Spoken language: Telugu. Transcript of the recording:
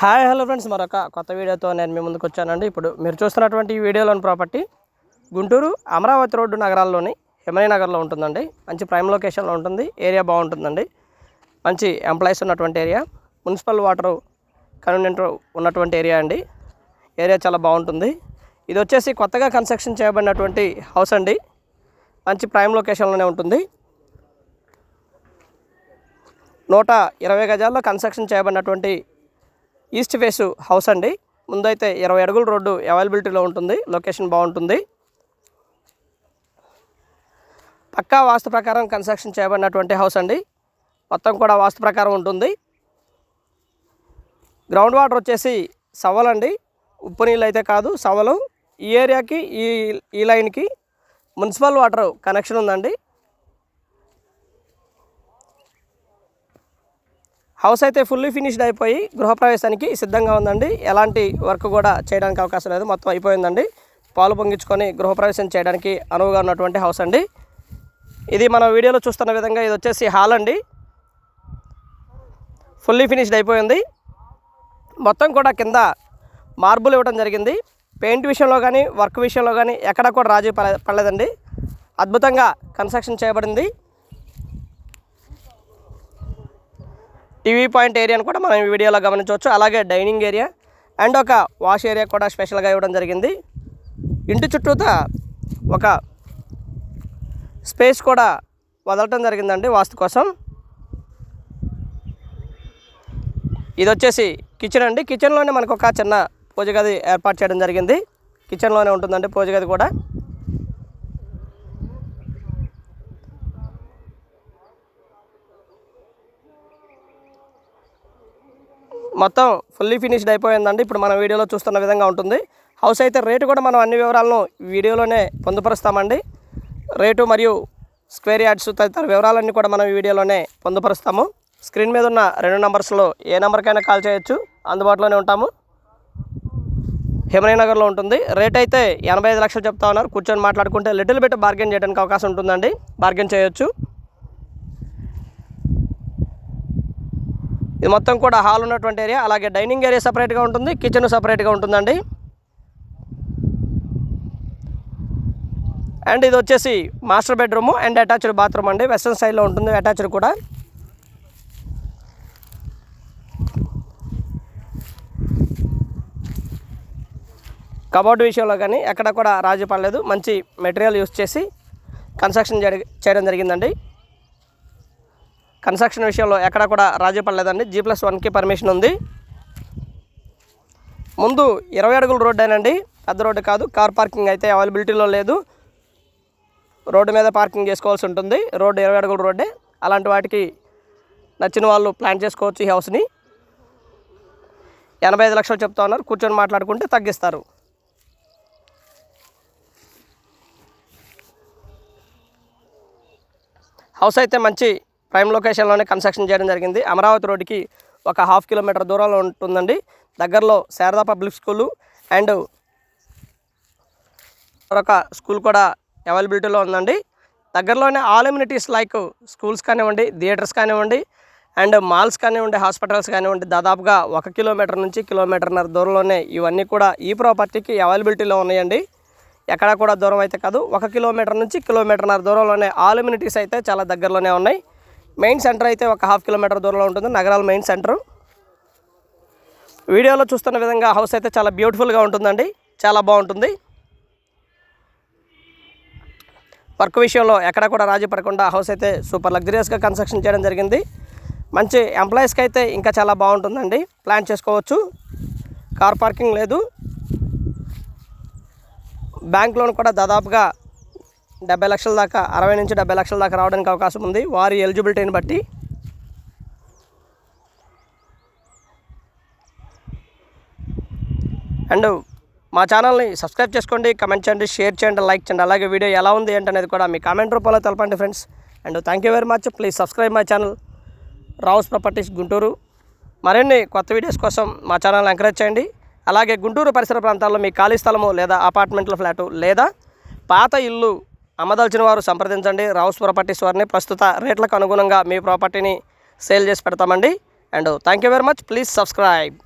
హాయ్ హలో ఫ్రెండ్స్, మరొక కొత్త వీడియోతో నేను మీ ముందుకు వచ్చానండి. ఇప్పుడు మీరు చూస్తున్నటువంటి ఈ వీడియోలోని ప్రాపర్టీ గుంటూరు అమరావతి రోడ్డు నగరాల్లోని హిమనీ నగర్లో ఉంటుందండి. మంచి ప్రైమ్ లొకేషన్లో ఉంటుంది. ఏరియా బాగుంటుందండి. మంచి ఎంప్లాయీస్ ఉన్నటువంటి ఏరియా, మున్సిపల్ వాటర్ కన్వీనియంట్ ఉన్నటువంటి ఏరియా అండి. ఏరియా చాలా బాగుంటుంది. ఇది వచ్చేసి కొత్తగా కన్స్ట్రక్షన్ చేయబడినటువంటి హౌస్ అండి. మంచి ప్రైమ్ లొకేషన్లోనే ఉంటుంది. 120 గజాల్లో కన్స్ట్రక్షన్ చేయబడినటువంటి ఈస్ట్ ఫేస్ హౌస్ అండి. ముందైతే 20 అడుగుల రోడ్డు అవైలబిలిటీలో ఉంటుంది. లొకేషన్ బాగుంటుంది. పక్కా వాస్తు ప్రకారం కన్స్ట్రక్షన్ చేయబడినటువంటి హౌస్ అండి. మొత్తం కూడా వాస్తు ప్రకారం ఉంటుంది. గ్రౌండ్ వాటర్ వచ్చేసి సవలండి, ఉప్పు నీళ్ళు అయితే కాదు, సవలు. ఈ ఏరియాకి ఈ లైన్కి మున్సిపల్ వాటర్ కనెక్షన్ ఉందండి. హౌస్ అయితే ఫుల్లీ ఫినిష్డ్ అయిపోయి గృహప్రవేశానికి సిద్ధంగా ఉందండి. ఎలాంటి వర్క్ కూడా చేయడానికి అవకాశం లేదు, మొత్తం అయిపోయిందండి. పాలు పొంగించుకొని గృహప్రవేశం చేయడానికి అనువుగా ఉన్నటువంటి హౌస్ అండి. ఇది మన వీడియోలో చూస్తున్న విధంగా ఇది వచ్చేసి హాల్ అండి. ఫుల్లీ ఫినిష్డ్ అయిపోయింది. మొత్తం కూడా కింద మార్బుల్ ఇవ్వడం జరిగింది. పెయింట్ విషయంలో కానీ వర్క్ విషయంలో కానీ ఎక్కడ కూడా రాజీ పడలేదండి. అద్భుతంగా కన్స్ట్రక్షన్ చేయబడింది. టీవీ పాయింట్ ఏరియాను కూడా మనం ఈ వీడియోలో గమనించవచ్చు. అలాగే డైనింగ్ ఏరియా అండ్ ఒక వాష్ ఏరియా కూడా స్పెషల్గా ఇవ్వడం జరిగింది. ఇంటి చుట్టూతా ఒక స్పేస్ కూడా వదలటం జరిగిందండి వాస్తు కోసం. ఇది వచ్చేసి కిచెన్ అండి. కిచెన్లోనే మనకు ఒక చిన్న పూజ గది ఏర్పాటు చేయడం జరిగింది. కిచెన్లోనే ఉంటుందండి పూజ గది కూడా. మొత్తం ఫుల్లీ ఫినిష్డ్ అయిపోయిందండి. ఇప్పుడు మన వీడియోలో చూస్తున్న విధంగా ఉంటుంది. హౌస్ అయితే రేటు కూడా మనం అన్ని వివరాలను వీడియోలోనే పొందుపరుస్తామండి. రేటు మరియు స్క్వేర్ యార్డ్స్ తదితర వివరాలన్నీ కూడా మనం ఈ వీడియోలోనే పొందుపరుస్తాము. స్క్రీన్ మీద ఉన్న 2 నంబర్స్లో ఏ నెంబర్కైనా కాల్ చేయొచ్చు, అందుబాటులోనే ఉంటాము. హిమనీ నగర్లో ఉంటుంది. రేట్ అయితే 85 లక్షలు చెప్తా ఉన్నారు. కూర్చొని మాట్లాడుకుంటే లిటిల్ బిట్ బార్గెన్ చేయడానికి అవకాశం ఉంటుందండి. బార్గెన్ చేయొచ్చు. ఇది మొత్తం కూడా హాల్ ఉన్నటువంటి ఏరియా. అలాగే డైనింగ్ ఏరియా సపరేట్గా ఉంటుంది, కిచెన్ సపరేట్గా ఉంటుందండి. అండ్ ఇది వచ్చేసి master bedroom and attached bathroom అండి. వెస్ట్రన్ స్టైల్లో ఉంటుంది అటాచ్డ్ కూడా. కబోర్డ్ విషయంలో కానీ ఎక్కడ కూడా రాజీ పడలేదు. మంచి మెటీరియల్ యూస్ చేసి కన్స్ట్రక్షన్ చేయడం జరిగిందండి. కన్స్ట్రక్షన్ విషయంలో ఎక్కడ కూడా రాజీ పడలేదండి. G+1కి పర్మిషన్ ఉంది. ముందు 20 అడుగుల రోడ్డు అయినండి, పెద్ద రోడ్డు కాదు. కార్ పార్కింగ్ అయితే అవైలబిలిటీలో లేదు. రోడ్డు మీద పార్కింగ్ చేసుకోవాల్సి ఉంటుంది. రోడ్డు 20 అడుగుల రోడ్డే. అలాంటి వాటికి నచ్చిన వాళ్ళు ప్లాన్ చేసుకోవచ్చు ఈ హౌస్ని. 85 లక్షలు చెప్తా ఉన్నారు. కూర్చొని మాట్లాడుకుంటే తగ్గిస్తారు. హౌస్ అయితే మంచి ప్రైమ్ లొకేషన్లోనే కన్స్ట్రక్షన్ చేయడం జరిగింది. అమరావతి రోడ్డుకి ఒక 1/2 కిలోమీటర్ దూరంలో ఉంటుందండి. దగ్గరలో శారదా పబ్లిక్ స్కూలు అండ్ మరొక స్కూల్ కూడా అవైలబిలిటీలో ఉందండి. దగ్గరలోనే ఆల్ ఎమ్యూనిటీస్ లైక్ స్కూల్స్ కానివ్వండి, థియేటర్స్ కానివ్వండి అండ్ మాల్స్ కానివ్వండి, హాస్పిటల్స్ కానివ్వండి, దాదాపుగా 1 కిలోమీటర్ నుంచి 1.5 కిలోమీటర్న్నర దూరంలోనే ఇవన్నీ కూడా ఈ ప్రాపర్టీకి అవైలబిలిటీలో ఉన్నాయండి. ఎక్కడా కూడా దూరం అయితే కాదు. 1 కిలోమీటర్ నుంచి 1.5 కిలోమీటర్న్నర దూరంలోనే ఆల్ ఎమ్యూనిటీస్ అయితే చాలా దగ్గరలోనే ఉన్నాయి. మెయిన్ సెంటర్ అయితే ఒక 1/2 కిలోమీటర్ దూరంలో ఉంటుంది. నగరాల మెయిన్ సెంటర్. వీడియోలో చూస్తున్న విధంగా హౌస్ అయితే చాలా బ్యూటిఫుల్గా ఉంటుందండి. చాలా బాగుంటుంది. వర్క్ విషయంలో ఎక్కడ కూడా రాజీ పడకుండా హౌస్ అయితే సూపర్ లగ్జరియస్గా కన్స్ట్రక్షన్ చేయడం జరిగింది. మంచి ఎంప్లాయీస్కి అయితే ఇంకా చాలా బాగుంటుందండి. ప్లాన్ చేసుకోవచ్చు. కార్ పార్కింగ్ లేదు. బ్యాంక్ లోన్ కూడా దాదాపుగా 70 లక్షల దాకా, 60 నుంచి 70 లక్షల దాకా రావడానికి అవకాశం ఉంది వారి ఎలిజిబిలిటీని బట్టి. అండ్ మా ఛానల్ని సబ్స్క్రైబ్ చేసుకోండి, కమెంట్ చేయండి, షేర్ చేయండి, లైక్ చేయండి. అలాగే వీడియో ఎలా ఉంది ఏంటనేది కూడా మీ కామెంట్ రూపంలో తెలపండి friends. And thank you very much. Please subscribe my channel Rao's properties Guntur. మరిన్ని కొత్త వీడియోస్ కోసం మా ఛానల్ ఎంకరేజ్ చేయండి. అలాగే గుంటూరు పరిసర ప్రాంతాల్లో మీ ఖాళీ స్థలము లేదా అపార్ట్మెంట్ల ఫ్లాటు లేదా పాత ఇల్లు అమ్మదలిచిన వారు సంప్రదించండి. రావుస్ ప్రాపర్టీస్ వారిని ప్రస్తుత రేట్లకు అనుగుణంగా మీ ప్రాపర్టీని సేల్ చేసి పెడతామండి. And thank you very much. Please subscribe.